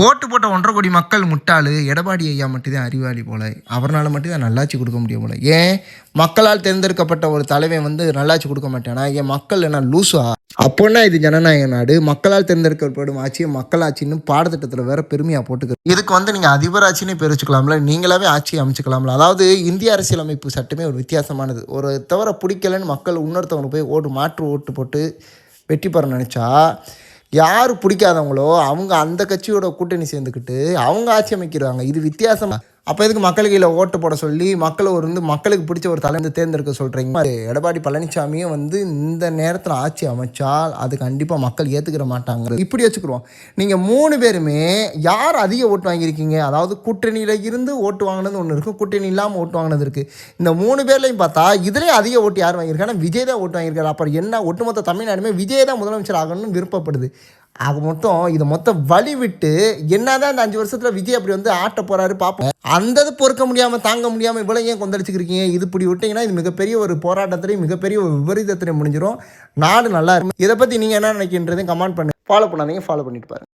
ஓட்டு போட்ட 1.5 கோடி மக்கள் முட்டாளு, எடப்பாடி ஐயா மட்டும்தான் அறிவாளி போல. அவர்னால மட்டும்தான் நல்லாட்சி கொடுக்க முடியும் போல. ஏன் மக்களால் தேர்ந்தெடுக்கப்பட்ட ஒரு தலைவன் வந்து நல்லாட்சி கொடுக்க மாட்டானா? ஏன் மக்கள் என்ன லூசா? அப்போன்னா இது ஜனநாயக நாடு. மக்களால் தேர்ந்தெடுக்கப்படும் ஆட்சியை மக்களாட்சின்னு பாடத்திட்டத்தில் வேற பெருமையாக போட்டுக்க. இதுக்கு வந்து நீங்கள் அதிபராட்சின்னு பேர் வச்சுக்கலாம்ல, நீங்களாவே ஆட்சியை அமைச்சுக்கலாம்ல. அதாவது இந்திய அரசியலமைப்பு சட்டமே ஒரு வித்தியாசமானது. ஒரு தவிர பிடிக்கலன்னு மக்கள் இன்னொருத்தவங்க போய் மாற்று ஓட்டு போட்டு வெற்றி பெற நினச்சா, யார் பிடிக்காதவங்களோ அவங்க அந்த கட்சியோட கூட்டணி சேர்ந்துக்கிட்டு அவங்க ஆட்சி அமைக்கிறாங்க. இது வித்தியாசமாக. அப்போ எதுக்கு மக்களுக்கு இல்லை ஓட்டு போட சொல்லி மக்களை மக்களுக்கு பிடிச்ச ஒரு தலைவர் தேர்ந்தெடுக்க சொல்கிறீங்க? எடப்பாடி பழனிசாமியும் வந்து இந்த நேரத்தில் ஆட்சி அமைச்சால் அது கண்டிப்பாக மக்கள் ஏற்றுக்கிற மாட்டாங்க. இப்படி வச்சுக்கிறோம். நீங்கள் 3 பேருமே யார் அதிக ஓட்டு வாங்கியிருக்கீங்க? அதாவது கூட்டணியில் இருந்து ஓட்டு வாங்கினது ஒன்று இருக்குது, கூட்டணி இல்லாமல் ஓட்டு வாங்கினது இருக்குது. இந்த 3 பேர்லையும் பார்த்தா இதுலேயே அதிக ஓட்டு யார் வாங்கியிருக்காங்கன்னா விஜய் தான் ஓட்டு வாங்கியிருக்காரு. அப்புறம் என்ன, ஒட்டுமொத்த தமிழ்நாடுமே விஜய் தான் முதலமைச்சர் ஆகணும்னு விருப்பப்படுது. அது மொத்தம் இதை மொத்தம் வழி விட்டு என்னதான் இந்த 5 வருஷத்தில் விஜய் அப்படி வந்து ஆட்ட போகிறாரு பார்ப்போம். அந்த பொறுக்க முடியாமல் தாங்க முடியாமல் இவ்வளோ ஏன் கொந்தளிச்சுக்கிறீங்க? இது இப்படி விட்டிங்கன்னா இது மிகப்பெரிய ஒரு போராட்டத்திலையும் மிகப்பெரிய ஒரு விபரீதத்திலையும் முடிஞ்சிடும். நாடு நல்லா இருக்கும். இதை பற்றி நீங்கள் என்ன நினைக்கின்றதையும் கமெண்ட் பண்ணி ஃபாலோ பண்ணாதீங்க, ஃபாலோ பண்ணிட்டு பாருங்கள்.